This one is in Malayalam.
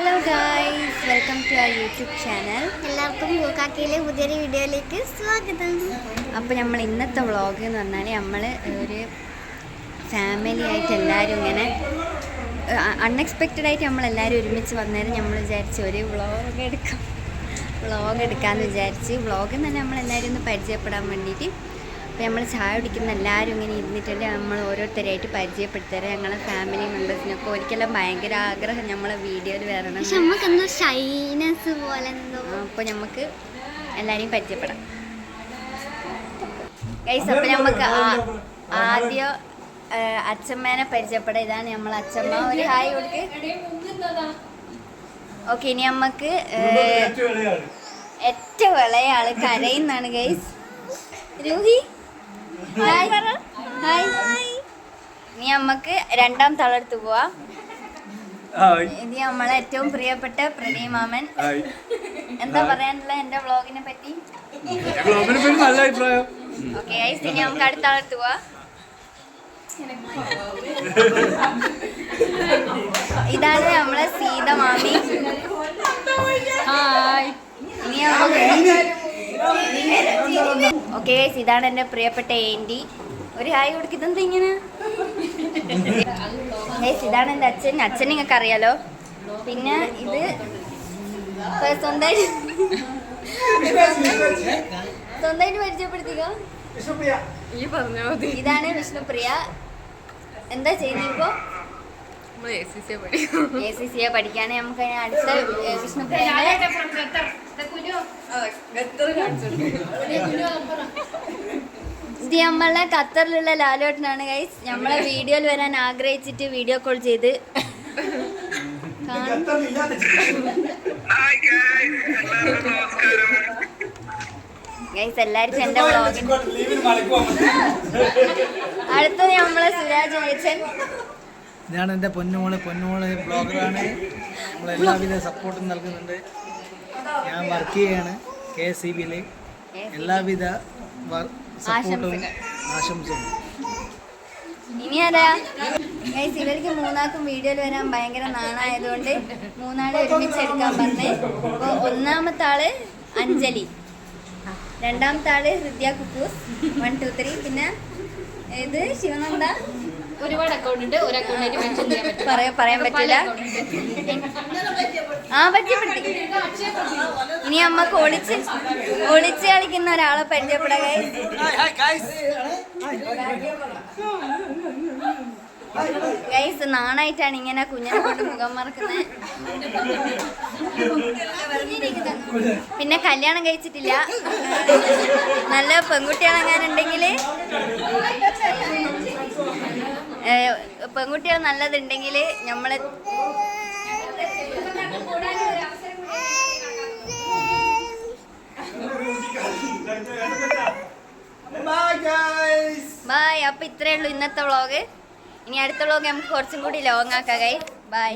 Hello guys, welcome to our YouTube channel. എല്ലാവർക്കും യൂക്കാക്കയിലെ പുതിയൊരു വീഡിയോയിലേക്ക് സ്വാഗതം. അപ്പോൾ നമ്മൾ ഇന്നത്തെ വ്ളോഗ് എന്ന് പറഞ്ഞാൽ നമ്മൾ ഒരു ഫാമിലി ആയിട്ട് എല്ലാവരും ഇങ്ങനെ അൺഎക്സ്പെക്റ്റഡ് ആയിട്ട് നമ്മളെല്ലാവരും ഒരുമിച്ച് വന്നേരം നമ്മൾ വിചാരിച്ചു ഒരു വ്ളോഗ് എടുക്കാമെന്ന് വിചാരിച്ച്. വ്ളോഗിൽ തന്നെ നമ്മളെല്ലാവരും ഒന്ന് പരിചയപ്പെടാൻ വേണ്ടിയിട്ട് അപ്പോൾ നമ്മൾ ചായ കുടിക്കുന്ന എല്ലാവരും ഇങ്ങനെ ഇരുന്നിട്ടുണ്ട്. നമ്മൾ ഓരോരുത്തരായിട്ട് പരിചയപ്പെടുത്തരാം. ഞങ്ങളെ ഫാമിലി മെമ്പേഴ്സിനൊക്കെ ഒരിക്കലും ഭയങ്കര ആഗ്രഹം നമ്മളെ വീഡിയോയിൽ വരണം. ഷൈനസ് പോലെ അപ്പോൾ നമുക്ക് എല്ലാവരെയും പരിചയപ്പെടാം ഗൈസ്. അപ്പോൾ നമുക്ക് ആദ്യം അച്ഛമ്മേനെ പരിചയപ്പെടാം. ഇതാണ് നമ്മളെ അച്ഛമ്മ. ഒരു ഹായ് കൊടുക്ക്. ഓക്കെ, ഇനി നമുക്ക് ഏറ്റവും ഇളയ ആള് കരയുന്നാണ് ഗൈസ്. Roohi hi hi. ഇനി നമുക്ക് രണ്ടാം തളർത്ത് പോവാ. ഇത് നമ്മളെ ഏറ്റവും പ്രിയപ്പെട്ട പ്രണയ് മാമൻ. എന്താ പറയാനുള്ള എന്റെ വ്ളോഗിനെ പറ്റി? നല്ല അഭിപ്രായം. ഓക്കെ ഗൈസ്, ഇനി നമുക്ക് അടുത്ത തളർത്ത് പോവാ. ഇതാണ് നമ്മളെ സീത മാമി. ഇനി ഓക്കെ ഗൈസ്, ഇതാണ് എൻ്റെ പ്രിയപ്പെട്ട ഏന്റി. ഒരു ഹായ് കൊടുക്കുന്നത് ഇങ്ങനെ ഗൈസ്. ഇതാണ് എൻ്റെ അച്ഛൻ. അച്ഛൻ നിങ്ങൾക്ക് അറിയാലോ. പിന്നെ ഇത് സ്വന്തമായിട്ട് പരിചയപ്പെടുത്തിക്കോ. ഇതാണ് വിഷ്ണുപ്രിയ. എന്താ ചെയ്യുന്നത് ഇപ്പോൾ? ACCA പഠിക്കാണ്. നമുക്ക് അടുത്ത വിഷ്ണുപ്രിയ ഇത് നമ്മളെ ഖത്തറിലുള്ള ലാലോട്ടനാണ് ഗൈസ്. നമ്മളെ വീഡിയോയിൽ വരാൻ ആഗ്രഹിച്ചിട്ട് വീഡിയോ കോൾ ചെയ്ത് ഗൈസ് എല്ലാവർക്കും എൻ്റെ വ്ളോഗിൽ. അടുത്തത് നമ്മളെ സുരാജ് അയച്ചൻ. ഇതാണ് എൻ്റെ പൊന്നുമോള് ബ്ലോഗറാണ്. നമ്മളെല്ലാവിധ സപ്പോർട്ടും നൽകുന്നുണ്ട്. ഞാൻ വർക്ക് ചെയ്യാണ് KSEBയിൽ. എല്ലാവിധ സപ്പോർട്ടും ആശംസയും. ഇനി ആരാ ഗൈസ്? ഇവർക്ക് മൂന്നാൾക്കും വീഡിയോയിൽ വരാൻ ഭയങ്കര നാണായതുകൊണ്ട് മൂന്നാളെ ഒരുമിച്ച് എടുക്കാൻ പറഞ്ഞേ. അപ്പോൾ ഒന്നാമത്തെ ആള് അഞ്ജലി, രണ്ടാമത്തെ ആള് ഹൃദ്യ കുക്കൂസ് 1 2 3. പിന്നെ ഇത് ശിവനന്ദ. ഒരുപാട് അക്കൗണ്ട് ഉണ്ട്. ഒരു അക്കൗണ്ടായിട്ട് മെൻഷൻ ചെയ്യാൻ പറ്റും. പറയാൻ പറ്റില്ല. പരിചയപ്പെടുത്തി. ഇനി അമ്മക്ക് ഒളിച്ച് കളിക്കുന്ന ഒരാളെ പരിചയപ്പെടാം ഗൈസ്. നാണായിട്ടാണ് ഇങ്ങനെ കുഞ്ഞിനെ കൊണ്ട് മുഖം മറക്കുന്നത്. പിന്നെ കല്യാണം കഴിച്ചിട്ടില്ല. നല്ല പെൺകുട്ടികളെങ്ങാനുണ്ടെങ്കിൽ പെൺകുട്ടികൾ നല്ലതുണ്ടെങ്കിൽ നമ്മളെ ബൈ. അപ്പൊ ഇത്രയേ ഉള്ളൂ ഇന്നത്തെ വ്ളോഗ്. ഇനി അടുത്ത വ്ളോഗ് നമുക്ക് കുറച്ചും കൂടി ലോങ് ആക്കാം ഗൈസ്. ബൈ.